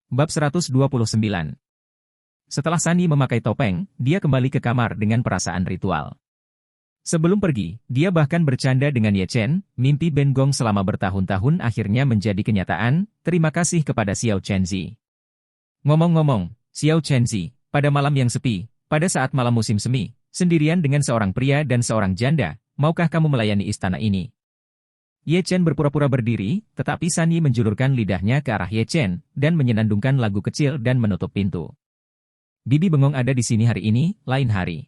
Bab 129. Setelah Sunny memakai topeng, dia kembali ke kamar dengan perasaan ritual. Sebelum pergi, dia bahkan bercanda dengan Ye Chen, mimpi Ben Gong selama bertahun-tahun akhirnya menjadi kenyataan, terima kasih kepada Xiao Chenzi. Ngomong-ngomong, Xiao Chenzi, pada malam yang sepi, pada saat malam musim semi, sendirian dengan seorang pria dan seorang janda, maukah kamu melayani istana ini? Ye Chen berpura-pura berdiri, tetapi Sunny menjulurkan lidahnya ke arah Ye Chen, dan menyenandungkan lagu kecil dan menutup pintu. Bibi bengong ada di sini hari ini, lain hari.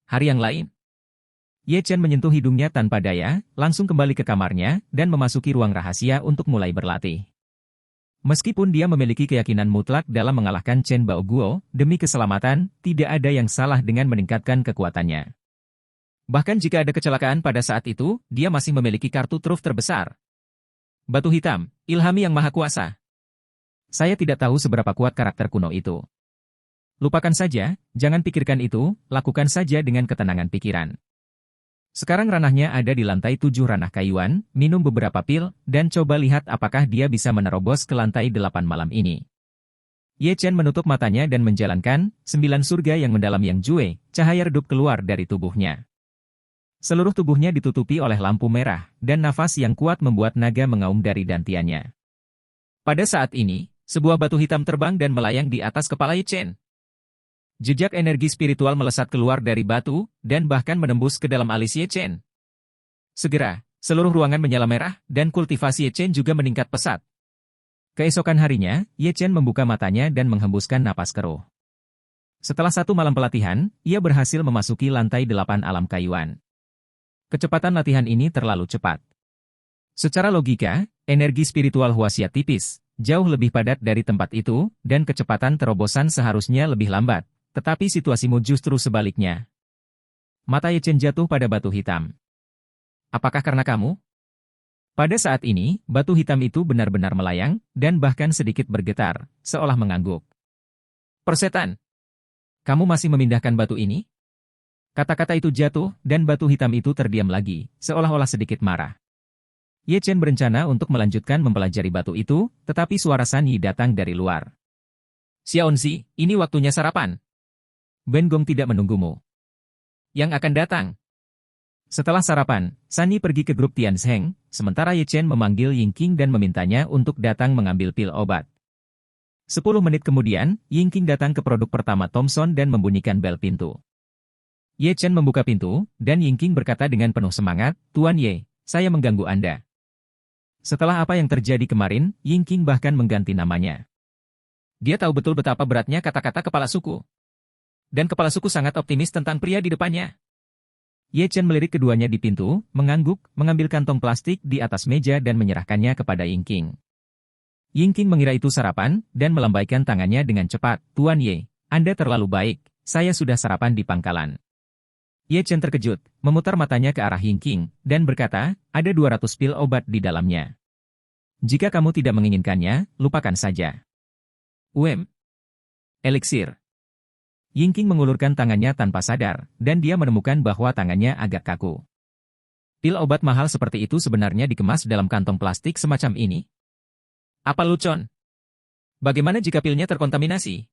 Hari yang lain? Ye Chen menyentuh hidungnya tanpa daya, langsung kembali ke kamarnya, dan memasuki ruang rahasia untuk mulai berlatih. Meskipun dia memiliki keyakinan mutlak dalam mengalahkan Chen Baoguo, demi keselamatan, tidak ada yang salah dengan meningkatkan kekuatannya. Bahkan jika ada kecelakaan pada saat itu, dia masih memiliki kartu truf terbesar. Batu hitam, ilhami yang maha kuasa. Saya tidak tahu seberapa kuat karakter kuno itu. Lupakan saja, jangan pikirkan itu, lakukan saja dengan ketenangan pikiran. Sekarang ranahnya ada di lantai 7 ranah kayuan, minum beberapa pil, dan coba lihat apakah dia bisa menerobos ke lantai 8 malam ini. Ye Chen menutup matanya dan menjalankan 9 surga yang mendalam yang jue, cahaya redup keluar dari tubuhnya. Seluruh tubuhnya ditutupi oleh lampu merah, dan nafas yang kuat membuat naga mengaum dari dantiannya. Pada saat ini, sebuah batu hitam terbang dan melayang di atas kepala Ye Chen. Jejak energi spiritual melesat keluar dari batu, dan bahkan menembus ke dalam alis Ye Chen. Segera, seluruh ruangan menyala merah, dan kultivasi Ye Chen juga meningkat pesat. Keesokan harinya, Ye Chen membuka matanya dan menghembuskan napas keruh. Setelah 1 malam pelatihan, ia berhasil memasuki lantai 8 alam kayuan. Kecepatan latihan ini terlalu cepat. Secara logika, energi spiritual Huaxia tipis, jauh lebih padat dari tempat itu, dan kecepatan terobosan seharusnya lebih lambat, tetapi situasimu justru sebaliknya. Mata Ye Chen jatuh pada batu hitam. Apakah karena kamu? Pada saat ini, batu hitam itu benar-benar melayang, dan bahkan sedikit bergetar, seolah mengangguk. Persetan! Kamu masih memindahkan batu ini? Kata-kata itu jatuh, dan batu hitam itu terdiam lagi, seolah-olah sedikit marah. Ye Chen berencana untuk melanjutkan mempelajari batu itu, tetapi suara Sunny datang dari luar. Xiaozi, ini waktunya sarapan. Ben Gong tidak menunggumu. Yang akan datang. Setelah sarapan, Sunny pergi ke grup Tianzheng, sementara Ye Chen memanggil Yingqing dan memintanya untuk datang mengambil pil obat. 10 menit kemudian, Yingqing datang ke produk pertama Thomson dan membunyikan bel pintu. Ye Chen membuka pintu, dan Yingqing berkata dengan penuh semangat, Tuan Ye, saya mengganggu Anda. Setelah apa yang terjadi kemarin, Yingqing bahkan mengganti namanya. Dia tahu betul betapa beratnya kata-kata kepala suku. Dan kepala suku sangat optimis tentang pria di depannya. Ye Chen melirik keduanya di pintu, mengangguk, mengambil kantong plastik di atas meja dan menyerahkannya kepada Yingqing. Yingqing mengira itu sarapan, dan melambaikan tangannya dengan cepat, Tuan Ye, Anda terlalu baik, saya sudah sarapan di pangkalan. Ye Chen terkejut, memutar matanya ke arah Yingqing, dan berkata, ada 200 pil obat di dalamnya. Jika kamu tidak menginginkannya, lupakan saja. Eliksir. Yingqing mengulurkan tangannya tanpa sadar, dan dia menemukan bahwa tangannya agak kaku. Pil obat mahal seperti itu sebenarnya dikemas dalam kantong plastik semacam ini? Apa lucon? Bagaimana jika pilnya terkontaminasi?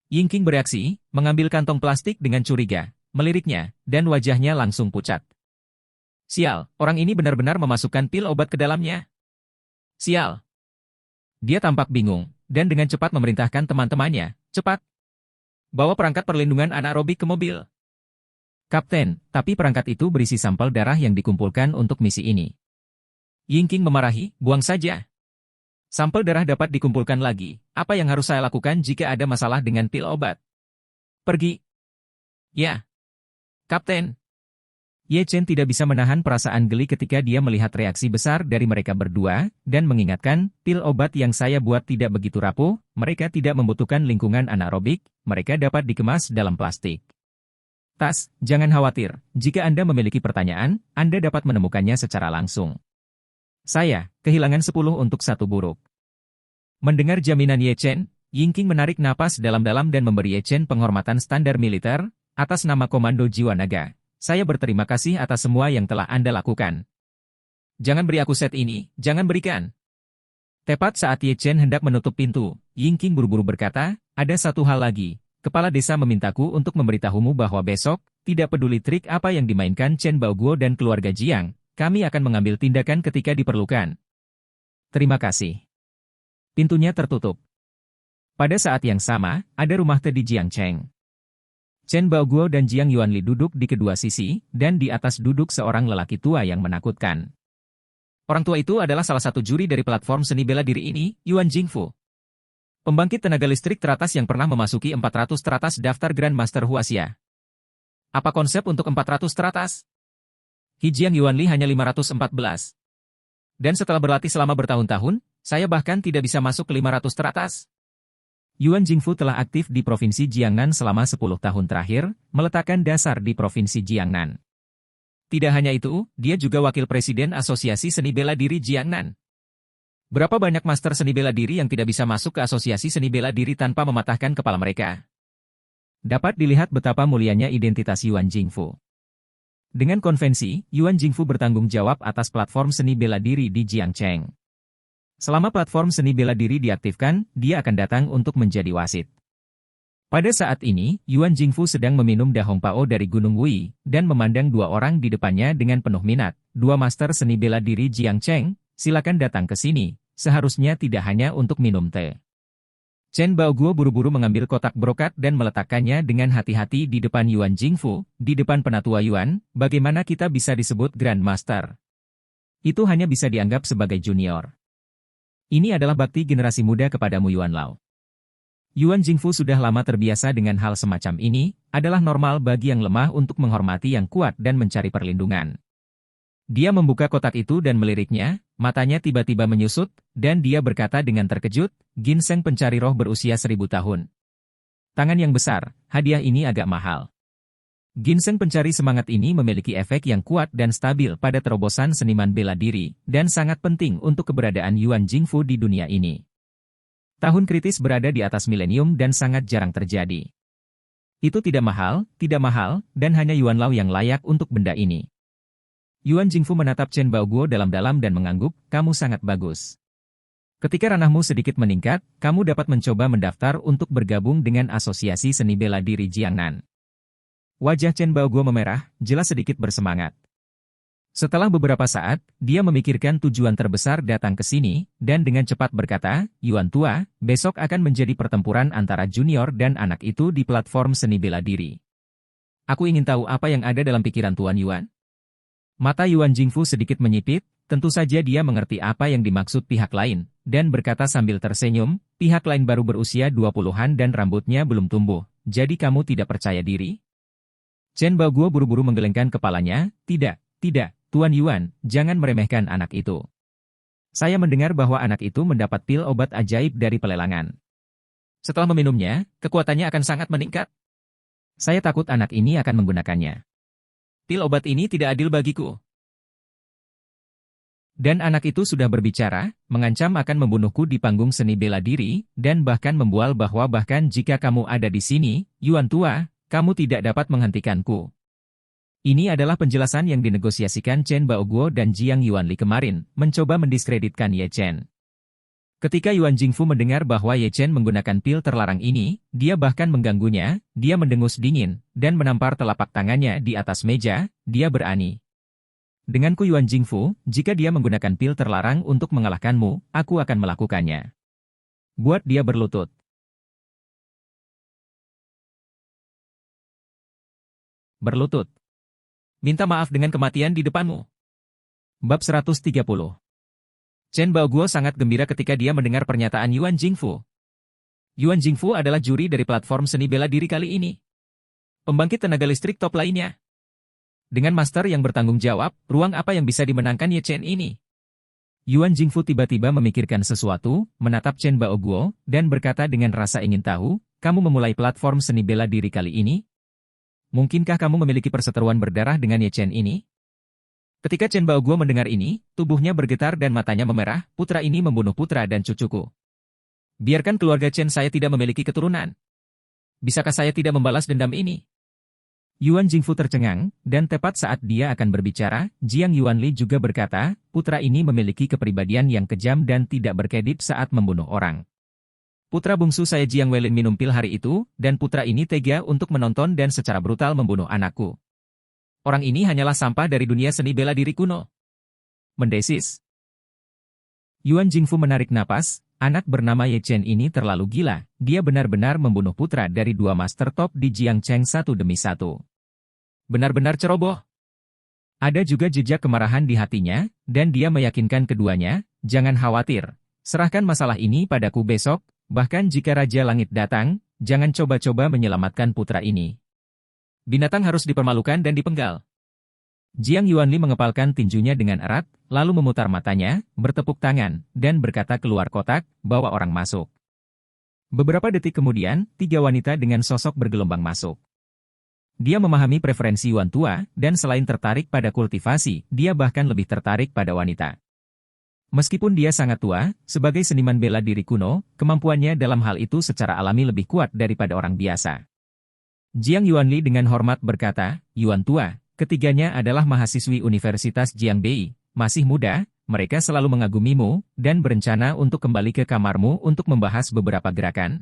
Yingqing bereaksi, mengambil kantong plastik dengan curiga. Meliriknya, dan wajahnya langsung pucat. Sial, orang ini benar-benar memasukkan pil obat ke dalamnya. Sial. Dia tampak bingung, dan dengan cepat memerintahkan teman-temannya, cepat. Bawa perangkat perlindungan anaerobik ke mobil. Kapten, tapi perangkat itu berisi sampel darah yang dikumpulkan untuk misi ini. Yingqing memarahi, buang saja. Sampel darah dapat dikumpulkan lagi, apa yang harus saya lakukan jika ada masalah dengan pil obat? Pergi. Ya. Kapten. Ye Chen tidak bisa menahan perasaan geli ketika dia melihat reaksi besar dari mereka berdua, dan mengingatkan, pil obat yang saya buat tidak begitu rapuh, mereka tidak membutuhkan lingkungan anaerobik, mereka dapat dikemas dalam plastik. Tas, jangan khawatir, jika Anda memiliki pertanyaan, Anda dapat menemukannya secara langsung. Saya, kehilangan 10 untuk 1 buruk. Mendengar jaminan Ye Chen, Yingqing menarik napas dalam-dalam dan memberi Ye Chen penghormatan standar militer. Atas nama Komando Jiwa Naga, saya berterima kasih atas semua yang telah Anda lakukan. Jangan beri aku set ini, jangan berikan. Tepat saat Ye Chen hendak menutup pintu, Yingqing buru-buru berkata, ada satu hal lagi. Kepala desa memintaku untuk memberitahumu bahwa besok, tidak peduli trik apa yang dimainkan Chen Baoguo dan keluarga Jiang, kami akan mengambil tindakan ketika diperlukan. Terima kasih. Pintunya tertutup. Pada saat yang sama, ada rumah teh di Jiangcheng. Chen Baoguo dan Jiang Yuanli duduk di kedua sisi, dan di atas duduk seorang lelaki tua yang menakutkan. Orang tua itu adalah salah satu juri dari platform seni bela diri ini, Yuan Jingfu. Pembangkit tenaga listrik teratas yang pernah memasuki 400 teratas daftar Grandmaster Huaxia. Apa konsep untuk 400 teratas? Jiang Yuanli hanya 514. Dan setelah berlatih selama bertahun-tahun, saya bahkan tidak bisa masuk ke 500 teratas. Yuan Jingfu telah aktif di Provinsi Jiangnan selama 10 tahun terakhir, meletakkan dasar di Provinsi Jiangnan. Tidak hanya itu, dia juga wakil presiden Asosiasi Seni Bela Diri Jiangnan. Berapa banyak master seni bela diri yang tidak bisa masuk ke asosiasi seni bela diri tanpa mematahkan kepala mereka? Dapat dilihat betapa mulianya identitas Yuan Jingfu. Dengan konvensi, Yuan Jingfu bertanggung jawab atas platform seni bela diri di Jiangcheng. Selama platform seni bela diri diaktifkan, dia akan datang untuk menjadi wasit. Pada saat ini, Yuan Jingfu sedang meminum dahong pao dari Gunung Wui, dan memandang dua orang di depannya dengan penuh minat. Dua master seni bela diri Jiangcheng, silakan datang ke sini, seharusnya tidak hanya untuk minum teh. Chen Baoguo buru-buru mengambil kotak brokat dan meletakkannya dengan hati-hati di depan Yuan Jingfu, di depan penatua Yuan, bagaimana kita bisa disebut Grandmaster? Itu hanya bisa dianggap sebagai junior. Ini adalah bakti generasi muda kepadamu Yuan Lao. Yuan Jingfu sudah lama terbiasa dengan hal semacam ini, adalah normal bagi yang lemah untuk menghormati yang kuat dan mencari perlindungan. Dia membuka kotak itu dan meliriknya, matanya tiba-tiba menyusut, dan dia berkata dengan terkejut, ginseng pencari roh berusia 1000 tahun. Tangan yang besar, hadiah ini agak mahal. Ginseng pencari semangat ini memiliki efek yang kuat dan stabil pada terobosan seniman bela diri, dan sangat penting untuk keberadaan Yuan Jingfu di dunia ini. Tahun kritis berada di atas milenium dan sangat jarang terjadi. Itu tidak mahal, dan hanya Yuan Lao yang layak untuk benda ini. Yuan Jingfu menatap Chen Baoguo dalam-dalam dan mengangguk, kamu sangat bagus. Ketika ranahmu sedikit meningkat, kamu dapat mencoba mendaftar untuk bergabung dengan Asosiasi Seni Bela Diri Jiangnan. Wajah Chen Baoguo memerah, jelas sedikit bersemangat. Setelah beberapa saat, dia memikirkan tujuan terbesar datang ke sini, dan dengan cepat berkata, Yuan tua, besok akan menjadi pertempuran antara junior dan anak itu di platform seni bela diri. Aku ingin tahu apa yang ada dalam pikiran Tuan Yuan. Mata Yuan Jingfu sedikit menyipit, tentu saja dia mengerti apa yang dimaksud pihak lain, dan berkata sambil tersenyum, pihak lain baru berusia 20-an dan rambutnya belum tumbuh, jadi kamu tidak percaya diri? Chen Baoguo buru-buru menggelengkan kepalanya, tidak, Tuan Yuan, jangan meremehkan anak itu. Saya mendengar bahwa anak itu mendapat pil obat ajaib dari pelelangan. Setelah meminumnya, kekuatannya akan sangat meningkat. Saya takut anak ini akan menggunakannya. Pil obat ini tidak adil bagiku. Dan anak itu sudah berbicara, mengancam akan membunuhku di panggung seni bela diri, dan bahkan membual bahwa bahkan jika kamu ada di sini, Yuan tua, kamu tidak dapat menghentikanku. Ini adalah penjelasan yang dinegosiasikan Chen Baoguo dan Jiang Yuanli kemarin, mencoba mendiskreditkan Ye Chen. Ketika Yuan Jingfu mendengar bahwa Ye Chen menggunakan pil terlarang ini, dia bahkan mengganggunya, dia mendengus dingin, dan menampar telapak tangannya di atas meja, dia berani. Denganku Yuan Jingfu, jika dia menggunakan pil terlarang untuk mengalahkanmu, aku akan melakukannya. Buat dia berlutut. Berlutut. Minta maaf dengan kematian di depanmu. Bab 130. Chen Baoguo sangat gembira ketika dia mendengar pernyataan Yuan Jingfu. Yuan Jingfu adalah juri dari platform seni bela diri kali ini. Pembangkit tenaga listrik top lainnya. Dengan master yang bertanggung jawab, ruang apa yang bisa dimenangkan Ye Chen ini? Yuan Jingfu tiba-tiba memikirkan sesuatu, menatap Chen Baoguo, dan berkata dengan rasa ingin tahu, kamu memulai platform seni bela diri kali ini? Mungkinkah kamu memiliki perseteruan berdarah dengan Ye Chen ini? Ketika Chen Baoguo mendengar ini, tubuhnya bergetar dan matanya memerah, putra ini membunuh putra dan cucuku. Biarkan keluarga Chen saya tidak memiliki keturunan. Bisakah saya tidak membalas dendam ini? Yuan Jingfu tercengang, dan tepat saat dia akan berbicara, Jiang Yuanli juga berkata, putra ini memiliki kepribadian yang kejam dan tidak berkedip saat membunuh orang. Putra bungsu saya Jiang Weilin minum pil hari itu, dan putra ini tega untuk menonton dan secara brutal membunuh anakku. Orang ini hanyalah sampah dari dunia seni bela diri kuno. Mendesis. Yuan Jingfu menarik napas, anak bernama Ye Chen ini terlalu gila, dia benar-benar membunuh putra dari dua master top di Jiangcheng satu demi satu. Benar-benar ceroboh. Ada juga jejak kemarahan di hatinya, dan dia meyakinkan keduanya, jangan khawatir, serahkan masalah ini padaku besok, bahkan jika Raja Langit datang, jangan coba-coba menyelamatkan putra ini. Binatang harus dipermalukan dan dipenggal. Jiang Yuanli mengepalkan tinjunya dengan erat, lalu memutar matanya, bertepuk tangan, dan berkata keluar kotak, bawa orang masuk. Beberapa detik kemudian, 3 wanita dengan sosok bergelombang masuk. Dia memahami preferensi Yuan tua, dan selain tertarik pada kultivasi, dia bahkan lebih tertarik pada wanita. Meskipun dia sangat tua, sebagai seniman bela diri kuno, kemampuannya dalam hal itu secara alami lebih kuat daripada orang biasa. Jiang Yuanli dengan hormat berkata, Yuan tua, ketiganya adalah mahasiswi Universitas Jiangbei, masih muda, mereka selalu mengagumimu, dan berencana untuk kembali ke kamarmu untuk membahas beberapa gerakan.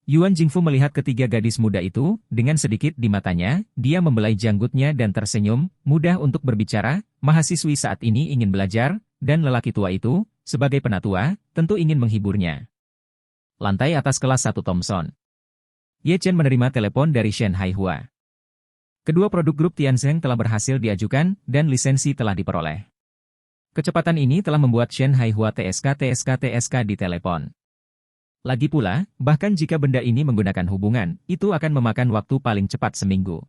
Yuan Jingfu melihat ketiga gadis muda itu, dengan sedikit di matanya, dia membelai janggutnya dan tersenyum, mudah untuk berbicara, mahasiswi saat ini ingin belajar, dan lelaki tua itu, sebagai penatua, tentu ingin menghiburnya. Lantai atas kelas 1 Thomson. Ye Chen menerima telepon dari Shen Haihua. Kedua produk grup Tianzheng telah berhasil diajukan, dan lisensi telah diperoleh. Kecepatan ini telah membuat Shen Haihua TSK di telepon. Lagi pula, bahkan jika benda ini menggunakan hubungan, itu akan memakan waktu paling cepat seminggu.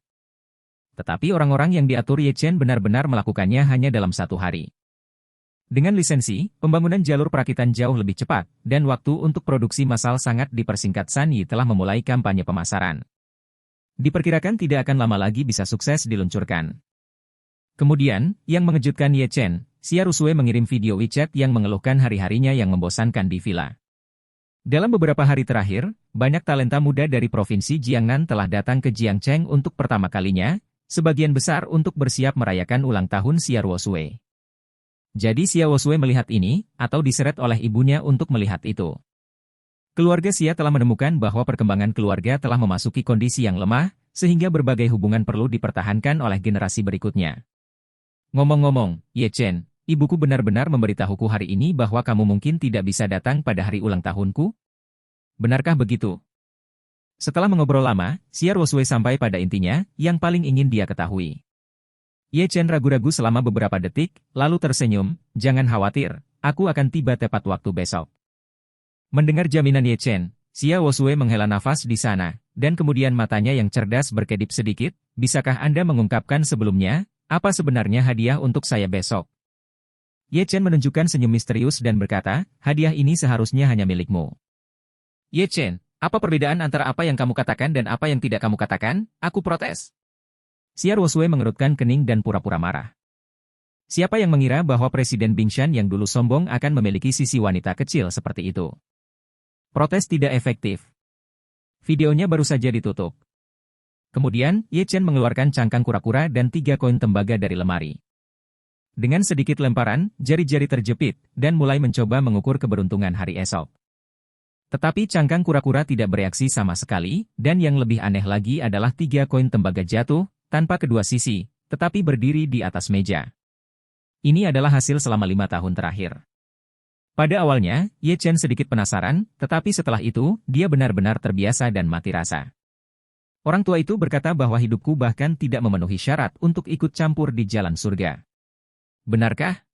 Tetapi orang-orang yang diatur Ye Chen benar-benar melakukannya hanya dalam 1 hari. Dengan lisensi, pembangunan jalur perakitan jauh lebih cepat, dan waktu untuk produksi massal sangat dipersingkat. San Yi telah memulai kampanye pemasaran. Diperkirakan tidak akan lama lagi bisa sukses diluncurkan. Kemudian, yang mengejutkan Ye Chen, Xia Rusue mengirim video WeChat yang mengeluhkan hari-harinya yang membosankan di villa. Dalam beberapa hari terakhir, banyak talenta muda dari Provinsi Jiangnan telah datang ke Jiangcheng untuk pertama kalinya, sebagian besar untuk bersiap merayakan ulang tahun Xia Rusue. Jadi Xia Rusue melihat ini, atau diseret oleh ibunya untuk melihat itu. Keluarga Xia telah menemukan bahwa perkembangan keluarga telah memasuki kondisi yang lemah, sehingga berbagai hubungan perlu dipertahankan oleh generasi berikutnya. Ngomong-ngomong, Ye Chen, ibuku benar-benar memberitahuku hari ini bahwa kamu mungkin tidak bisa datang pada hari ulang tahunku? Benarkah begitu? Setelah mengobrol lama, Xia Rusue sampai pada intinya, yang paling ingin dia ketahui. Ye Chen ragu-ragu selama beberapa detik, lalu tersenyum, jangan khawatir, aku akan tiba tepat waktu besok. Mendengar jaminan Ye Chen, Xia Rusue menghela nafas di sana, dan kemudian matanya yang cerdas berkedip sedikit, bisakah Anda mengungkapkan sebelumnya, apa sebenarnya hadiah untuk saya besok? Ye Chen menunjukkan senyum misterius dan berkata, hadiah ini seharusnya hanya milikmu. Ye Chen, apa perbedaan antara apa yang kamu katakan dan apa yang tidak kamu katakan? Aku protes. Xia Rusue mengerutkan kening dan pura-pura marah. Siapa yang mengira bahwa Presiden Bingshan yang dulu sombong akan memiliki sisi wanita kecil seperti itu? Protes tidak efektif. Videonya baru saja ditutup. Kemudian, Ye Chen mengeluarkan cangkang kura-kura dan 3 koin tembaga dari lemari. Dengan sedikit lemparan, jari-jari terjepit, dan mulai mencoba mengukur keberuntungan hari esok. Tetapi cangkang kura-kura tidak bereaksi sama sekali, dan yang lebih aneh lagi adalah 3 koin tembaga jatuh, tanpa kedua sisi, tetapi berdiri di atas meja. Ini adalah hasil selama 5 tahun terakhir. Pada awalnya, Ye Chen sedikit penasaran, tetapi setelah itu, dia benar-benar terbiasa dan mati rasa. Orang tua itu berkata bahwa hidupku bahkan tidak memenuhi syarat untuk ikut campur di jalan surga. Benarkah?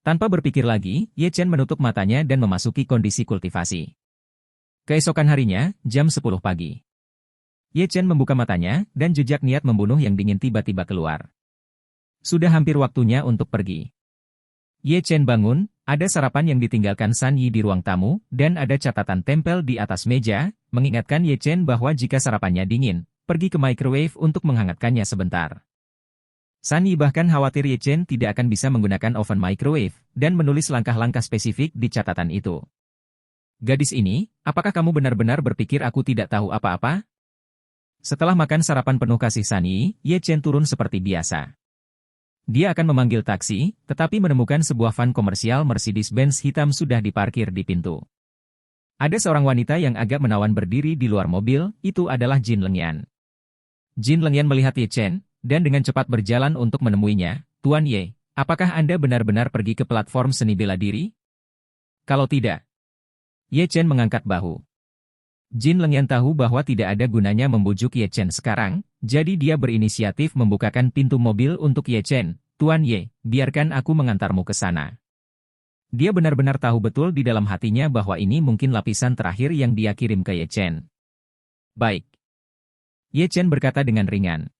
Tanpa berpikir lagi, Ye Chen menutup matanya dan memasuki kondisi kultivasi. Keesokan harinya, jam 10 pagi. Ye Chen membuka matanya, dan jejak niat membunuh yang dingin tiba-tiba keluar. Sudah hampir waktunya untuk pergi. Ye Chen bangun, ada sarapan yang ditinggalkan San Yi di ruang tamu, dan ada catatan tempel di atas meja, mengingatkan Ye Chen bahwa jika sarapannya dingin, pergi ke microwave untuk menghangatkannya sebentar. San Yi bahkan khawatir Ye Chen tidak akan bisa menggunakan oven microwave, dan menulis langkah-langkah spesifik di catatan itu. Gadis ini, apakah kamu benar-benar berpikir aku tidak tahu apa-apa? Setelah makan sarapan penuh kasih sayang, Ye Chen turun seperti biasa. Dia akan memanggil taksi, tetapi menemukan sebuah van komersial Mercedes-Benz hitam sudah diparkir di pintu. Ada seorang wanita yang agak menawan berdiri di luar mobil, itu adalah Jin Lengyan. Jin Lengyan melihat Ye Chen, dan dengan cepat berjalan untuk menemuinya. Tuan Ye, apakah Anda benar-benar pergi ke platform seni bela diri? Kalau tidak, Ye Chen mengangkat bahu. Jin Lengyan tahu bahwa tidak ada gunanya membujuk Ye Chen sekarang, jadi dia berinisiatif membukakan pintu mobil untuk Ye Chen. Tuan Ye, biarkan aku mengantarmu ke sana. Dia benar-benar tahu betul di dalam hatinya bahwa ini mungkin lapisan terakhir yang dia kirim ke Ye Chen. Baik. Ye Chen berkata dengan ringan.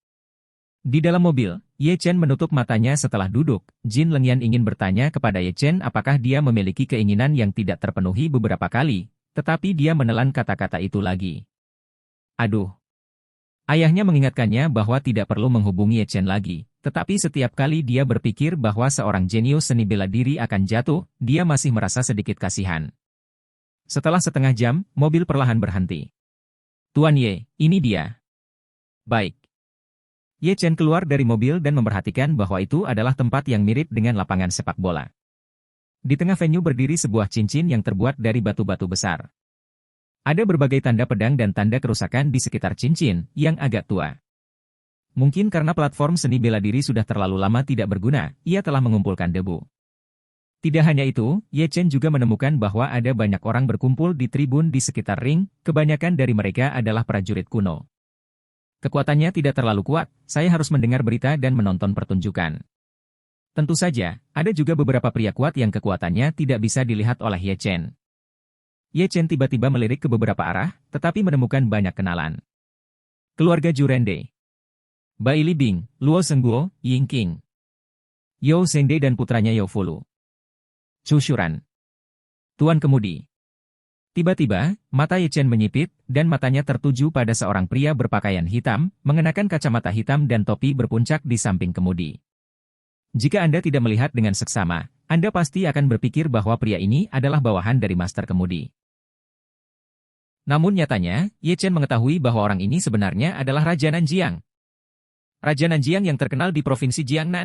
Di dalam mobil, Ye Chen menutup matanya setelah duduk. Jin Lengyan ingin bertanya kepada Ye Chen apakah dia memiliki keinginan yang tidak terpenuhi beberapa kali. Tetapi dia menelan kata-kata itu lagi. Aduh. Ayahnya mengingatkannya bahwa tidak perlu menghubungi Ye Chen lagi, tetapi setiap kali dia berpikir bahwa seorang jenius seni bela diri akan jatuh, dia masih merasa sedikit kasihan. Setelah setengah jam, mobil perlahan berhenti. Tuan Ye, ini dia. Baik. Ye Chen keluar dari mobil dan memperhatikan bahwa itu adalah tempat yang mirip dengan lapangan sepak bola. Di tengah venue berdiri sebuah cincin yang terbuat dari batu-batu besar. Ada berbagai tanda pedang dan tanda kerusakan di sekitar cincin, yang agak tua. Mungkin karena platform seni bela diri sudah terlalu lama tidak berguna, ia telah mengumpulkan debu. Tidak hanya itu, Ye Chen juga menemukan bahwa ada banyak orang berkumpul di tribun di sekitar ring, kebanyakan dari mereka adalah prajurit kuno. Kekuatannya tidak terlalu kuat, saya harus mendengar berita dan menonton pertunjukan. Tentu saja, ada juga beberapa pria kuat yang kekuatannya tidak bisa dilihat oleh Ye Chen. Ye Chen tiba-tiba melirik ke beberapa arah, tetapi menemukan banyak kenalan. Keluarga Jurende, Bai Li Bing, Luo Zhengguo, Ying Qing, Yao Zhengde dan putranya Yao Fulu, Chu Shuran, Tuan Kemudi. Tiba-tiba, mata Ye Chen menyipit, dan matanya tertuju pada seorang pria berpakaian hitam, mengenakan kacamata hitam dan topi berpuncak di samping kemudi. Jika Anda tidak melihat dengan seksama, Anda pasti akan berpikir bahwa pria ini adalah bawahan dari master kemudi. Namun nyatanya, Ye Chen mengetahui bahwa orang ini sebenarnya adalah Raja Nanjiang. Raja Nanjiang yang terkenal di provinsi Jiangnan.